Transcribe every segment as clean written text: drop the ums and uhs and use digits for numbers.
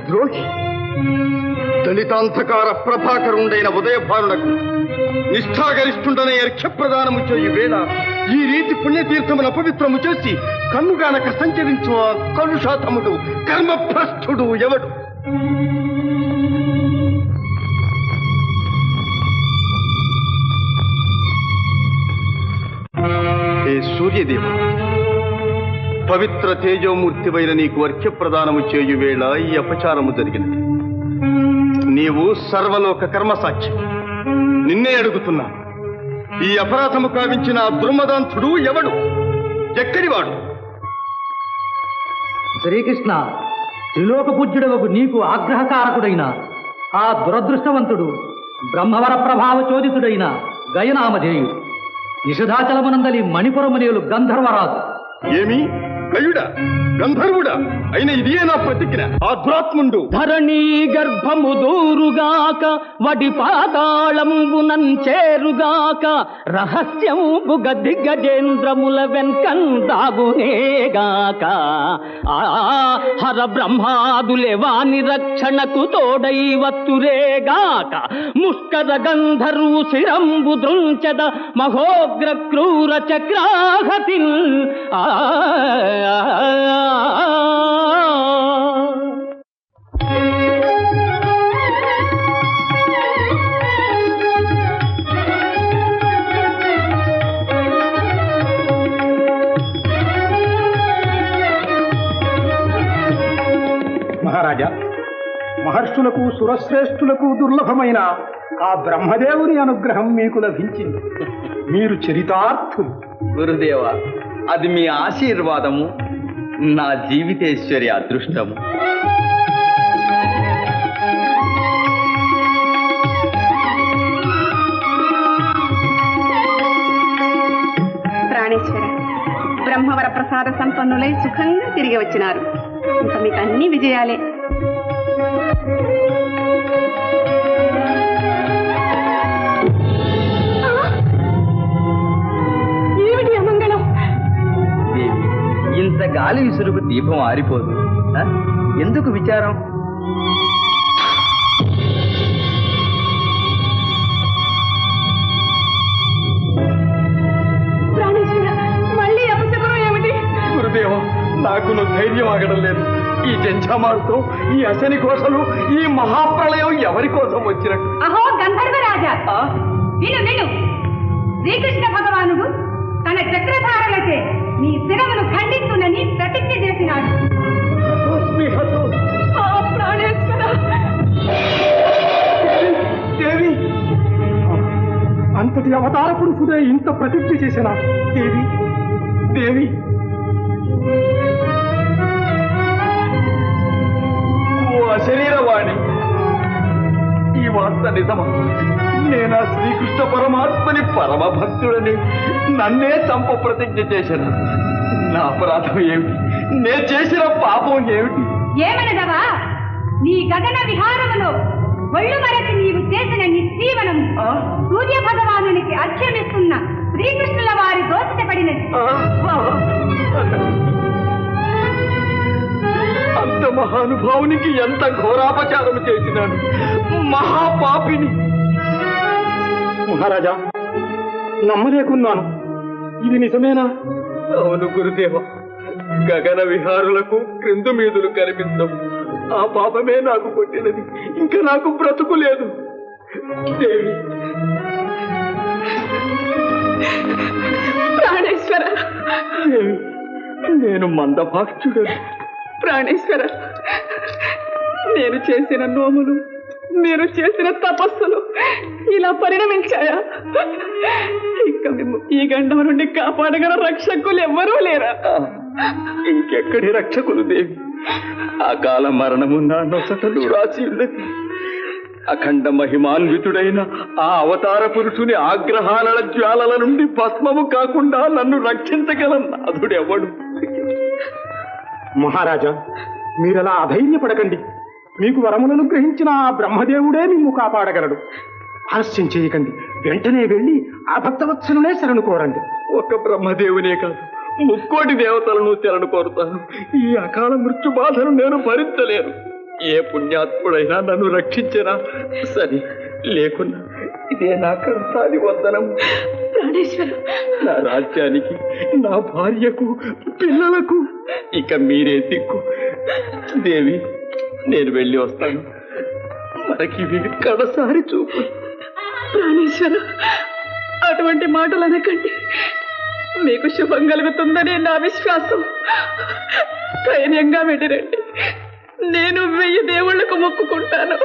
ద్రోహి దళితాంధకార ప్రభాకరుండైన ఉదయభానులకు నిష్ఠాగరిష్ఠుండనే అర్ఘ్యప్రదానము చేయు వేళ ఈ రీతి పుణ్యతీర్థమును అపవిత్రము చేసి కన్నుగానక సంచరించు ఆ కలుషాతముడు కర్మభ్రష్టుడు ఎవడు? హే సూర్యదేవ, పవిత్ర తేజోమూర్తివైన నీకు అర్ఘ్యప్రదానము చేయు వేళ ఈ అపచారము జరిగినది. నీవు సర్వలోక కర్మసాక్షి. నిన్నే అడుగుతున్నా, ఈ అపరాధము కావించిన ఆ దుర్మదాంతుడు ఎవడు? ఎక్కడివాడు? శ్రీకృష్ణ, త్రిలోక పూజ్యుడవకు నీకు ఆగ్రహకారకుడైన ఆ దురదృష్టవంతుడు బ్రహ్మవర ప్రభావ చోదితుడైన గయనామధేయుడు, నిషధాచలమునందలి మణిపురమునేలు గంధర్వరాజు. ఏమి గయుడా, గంధర్వుడా అయిన ఇదే నా ప్రతిజ్ఞ. ఆ దురాత్ముండు ధరణీ గర్భము దూరుగాక, వడి పాతాళంబునం చేరుగాక, రహస్యంబుగ దిగ్గజేంద్రముల వెన్కందాగునేగాక. హర బ్రహ్మాదులే వాని రక్షణకు తోడై వత్తురేగాక. ముష్కర గంధర్వు శిరంబు దృంచద మహోగ్ర క్రూర చక్రాహతిన్. మహారాజా, మహర్షులకు సురశ్రేష్ఠులకు దుర్లభమైన ఆ బ్రహ్మదేవుని అనుగ్రహం మీకు లభించింది. మీరు చరితార్థులు. గురుదేవ, అది మీ ఆశీర్వాదము, నా జీవితేశ్వరి అదృష్టము. ప్రాణేశ్వర, బ్రహ్మవర ప్రసాద సంపన్నులై సుఖంగా తిరిగి వచ్చినారు. ఇంకా మీకు అన్ని విజయాలే. ఏమిటి అమంగళం? దేవి, ఇంత గాలి విసురుకు దీపం ఆరిపోదు. ఎందుకు విచారం? ప్రాణేశ్వర, మళ్ళీ అపశకునం ఏమిటి? గురుదేవ, నాకు ధైర్యం ఆగడం లేదు. ఈ జంఝామారుతో, ఈ అశని కోసలు, ఈ మహాప్రళయం ఎవరి కోసం వచ్చినట్టు? అహో గంధర్వరాజా, విను విను. శ్రీకృష్ణ భగవానుడు తన చక్రధారలచే నీ శిరమును ఖండిస్తునని ప్రతిజ్ఞ చేసినాడు. ప్రాణేశ్వర దేవి, అంతటి అవతార పురుషుడే ఇంత ప్రతిజ్ఞ చేసిన దేవి. దేవి, ఓ అశరీరవాణి, ఈ వార్త నిజమా? నేనా శ్రీకృష్ణ పరమాత్మని పరమ భక్తుడని నన్నే చంప ప్రతిజ్ఞ చేశాను. నా అపరాధం ఏమిటి? నే చేసిన పాపం ఏమిటి? ఏమనదవా? నీ గగన విహారములో ఒళ్ళు మరచి నీవు చేసిన నిశ్చీవనం సూర్య భగవానునికి అర్ఘ్యమిస్తున్న శ్రీకృష్ణుల వారి దోషపడినది. అంత మహానుభావునికి ఎంత ఘోరాపచారం చేసినాను, మహాపాపిని. మహారాజా, నమ్మలేకున్నాను. ఇది నిజమేనా? అవును గురుదేవ, గగన విహారులకు క్రిందు మీదులు కనిపించవు. ఆ పాపమే నాకు కొట్టినది. ఇంకా నాకు బ్రతుకు లేదు. దేవి, ప్రాణేశ్వర, నేను మందభాక్షుడను. ప్రాణేశ్వర, నేను చేసిన నోములు, మీరు చేసిన తపస్సులు ఇలా పరిణమించాయా? ఇంకా మేము ఈ గండం నుండి కాపాడగల రక్షకులు ఎవ్వరూ లేరా? ఇంకెక్కడి రక్షకులు దేవి? అకాల మరణము నా నొసటలు రాసి ఉన్నది. అఖండ మహిమాన్వితుడైన ఆ అవతార పురుషుని ఆగ్రహాల జ్వాలల నుండి భస్మము కాకుండా నన్ను రక్షించగల నాథుడెవడు? మహారాజా, మీరలా అధైర్యపడకండి. మీకు వరములను గ్రహించిన ఆ బ్రహ్మదేవుడే మిమ్ము కాపాడగలడు. ఆలస్యం చేయకండి. వెంటనే వెళ్ళి ఆ భక్తవత్సలునే శరణు కోరండి. ఒక్క బ్రహ్మదేవునే కాదు, 3 కోటి దేవతలను శరణు కోరుతాను. ఈ అకాల మృత్యు బాధను నేను భరించలేను. ఏ పుణ్యాత్ముడైనా నన్ను రక్షించరా సరే, లేకున్నా ఇదే నా కర్తాది వందనం. ప్రాణేశ్వర, నా రాజ్యానికి, నా భార్యకు, పిల్లలకు ఇక మీరే దిక్కు. దేవి, నేను వెళ్ళి వస్తాను. మనకి కడసారి చూపు. ప్రాణేశ్వర, అటువంటి మాటలు అనకండి. మీకు శుభం కలుగుతుందనే నా విశ్వాసం. ధైర్యంగా వెళ్ళిరండి. నేను 1000 దేవుళ్లకు మొక్కుకుంటాను.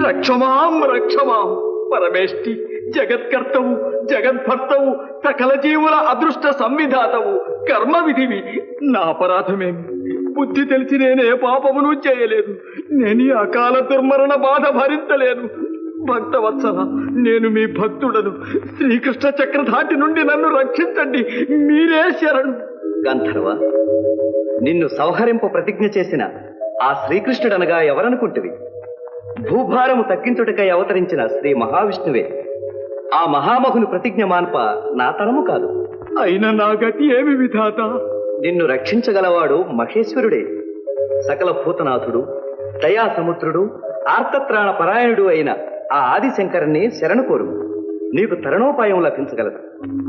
రక్షమాం రక్షమాం పరమేష్టి, జగత్కర్తవు, జగద్భర్తవు, సకల జీవుల అదృష్ట సంవిధాతవు, కర్మ విధివి. నా అపరాధమేమి? బుద్ధి తెలిసి నేనే పాపమును చేయలేదు. నేను ఈ అకాల దుర్మరణ బాధ భరించలేను. భక్తవత్సల, నేను మీ భక్తుడను. శ్రీకృష్ణ చక్రధాటి నుండి నన్ను రక్షించండి. మీరే శరణు. గంధర్వ, నిన్ను సంహరింప ప్రతిజ్ఞ చేసిన ఆ శ్రీకృష్ణుడనగా ఎవరనుకుంటువి? భూభారము తగ్గించుటకై అవతరించిన శ్రీ మహావిష్ణువే. ఆ మహామహుని ప్రతిజ్ఞ మాన్ప నా తరము కాదు. అయినా నా గతి ఏమి విధాత? నిన్ను రక్షించగలవాడు మహేశ్వరుడే. సకల భూతనాథుడు, దయాసముద్రుడు, ఆర్తత్రాణ పరాయణుడు అయిన ఆ ఆదిశంకరుని శరణు కోరు. నీకు తరుణోపాయం లభించగలదు.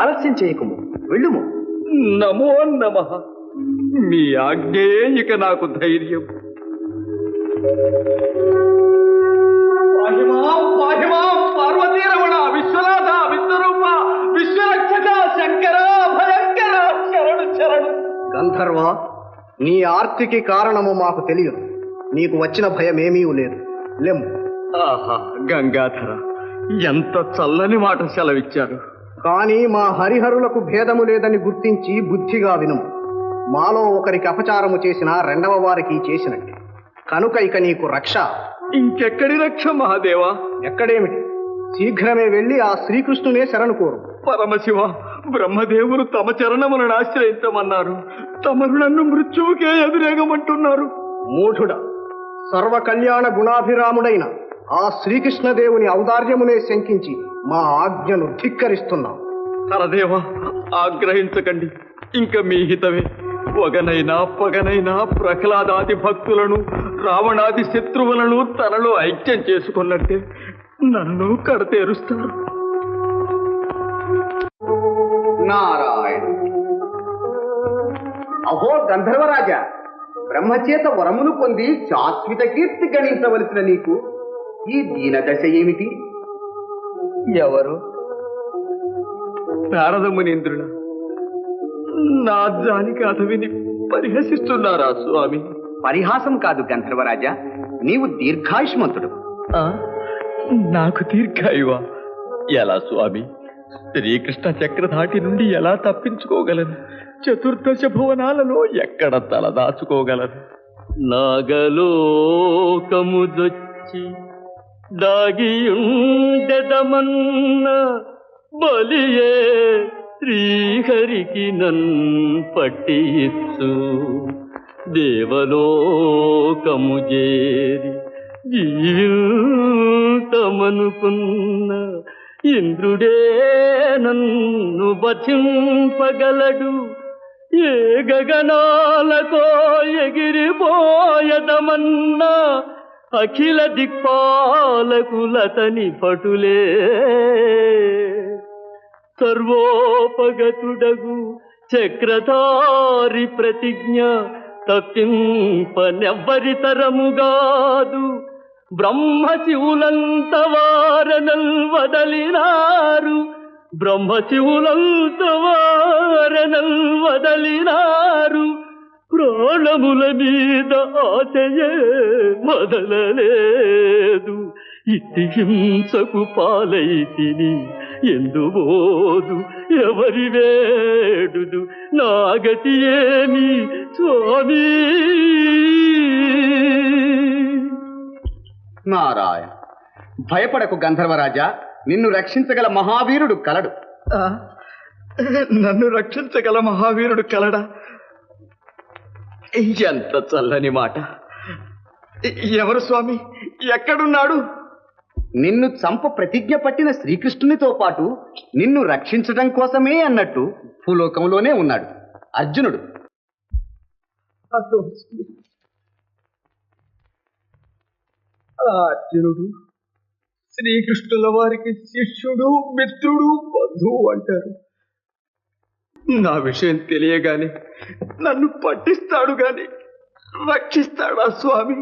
ఆలస్యం చేయకుము, వెళ్ళుము. నమో నమః. మీ ఆజ్ఞే ఇక నాకు ధైర్యం. పార్వతీరమణ, విశ్వనాథ, విశ్వరూప, విశ్వరక్షక, శంకర, భయంకర, శరణు శరణు. గంధర్వ, నీ ఆర్తికి కారణము మాకు తెలియదు. నీకు వచ్చిన భయమేమీ లేదు. లెమ్ము. ఆహా, గంగాధర, ఎంత చల్లని మాట సెలవిచ్చారు. కానీ మా హరిహరులకు భేదము లేదని గుర్తించి బుద్ధిగా వినుము. మాలో ఒకరికి అపచారము చేసినా రెండవ వారికి చేసినట్టే. కనుక ఇక నీకు రక్ష. ఇంకెక్కడి రక్ష మహాదేవా? ఎక్కడేమిటి, శీఘ్రమే వెళ్ళి ఆ శ్రీకృష్ణునే శరణు కోరు. పరమశివ, బ్రహ్మదేవులు తమ చరణములను ఆశ్రయించమన్నారు. తమరు నన్ను మృత్యువుకే ఎదురేగమంటున్నారు. మూఢుడ, సర్వ కళ్యాణ గుణాభిరాముడైన ఆ శ్రీకృష్ణదేవుని ఔదార్యమునే శంకించి మా ఆజ్ఞను ధిక్కరిస్తున్నాం. హరదేవ, ఆగ్రహించకండి. ఇంక మీ హితమే. వగనైనా పగనైనా ప్రహ్లాదాది భక్తులను, రావణాది శత్రువులను తనలో ఐక్యం చేసుకున్నట్టే నన్ను కడతేరుస్తారు. నారాయణ. అహో గంధర్వరాజా, బ్రహ్మచేత వరమును పొంది శాశ్వత కీర్తి గణించవలసిన నీకు ఈ దీనదశ ఏమిటి? ఎవరు? నారద మునీంద్రుడా, నా జాని కథ విని పరిహసిస్తున్నారా స్వామి? పరిహాసం కాదు గంధర్వరాజా, నీవు దీర్ఘాయుష్మంతుడు. నాకు దీర్ఘాయువా? ఎలా స్వామి? శ్రీకృష్ణ చక్రధాటి నుండి ఎలా తప్పించుకోగలను? చతుర్దశ భువనాలలో ఎక్కడ తలదాచుకోగలను? నాగలోకముదొచ్చి దాగియుండెదమన్న బలియే శ్రీహరికి నన్ పట్టియిచ్చు. దేవలోకము చేరి జీవితమనుకున్న ఇంద్రుడే నన్ను బచింపగలడు. ఏ గగనాలకో ఎగిరిపోయదమన్నా అఖిల దిక్పాలకులతని పటులే. సర్వోపగతుడగు చక్రధారి ప్రతిజ్ఞ తప్పింపనెవ్వరితరముగాదు. బ్రహ్మశివులంత వారనల్ వదలినారు, బ్రహ్మశివులంత వారనల్ వదలినారు. ప్రాణముల మీద ఆశయే మొదలలేదు. ఇట్టి హింసకు పాలైతిని ఎందుబోదు, ఎవరి వేడుదు, నాగతి ఏమి స్వామి? నారాయణ, భయపడకు గంధర్వరాజా, నిన్ను రక్షించగల మహావీరుడు కలడు. నన్ను రక్షించగల మహావీరుడు కలడా? ఎంత చల్లని మాట. ఎవరు స్వామి? ఎక్కడున్నాడు? నిన్ను చంప ప్రతిజ్ఞ పట్టిన శ్రీకృష్ణునితో పాటు నిన్ను రక్షించడం కోసమే అన్నట్టు భూలోకంలోనే ఉన్నాడు అర్జునుడు. అర్జునుడు శ్రీకృష్ణుల వారికి శిష్యుడు, మిత్రుడు, బంధువు అంటారు. నా విషయం తెలియగానే నన్ను పట్టిస్తాడు గాని రక్షిస్తాడా స్వామి?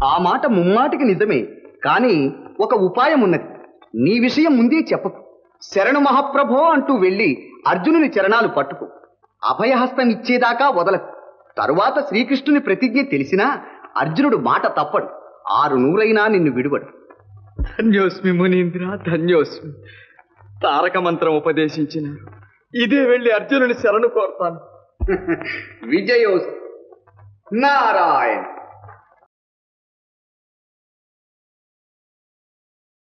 ఆ మాట ముమ్మాటికి నిజమే, కానీ ఒక ఉపాయం ఉన్నది. నీ విషయం ముందే చెప్పకు. శరణు మహాప్రభో అంటూ వెళ్ళి అర్జునుని చరణాలు పట్టుకో. అభయహస్తం ఇచ్చేదాకా వదలకు. తరువాత శ్రీకృష్ణుని ప్రతిజ్ఞ తెలిసినా అర్జునుడు మాట తప్పడు. 600 నిన్ను విడువడు. ధన్యోస్మి మునీంద్ర, ధన్యోస్మి. తారక మంత్రం ఉపదేశించినారు. ఇదే వెళ్ళి అర్జునుని శరణు కోరుతాను. విజయోస్ నారాయణ.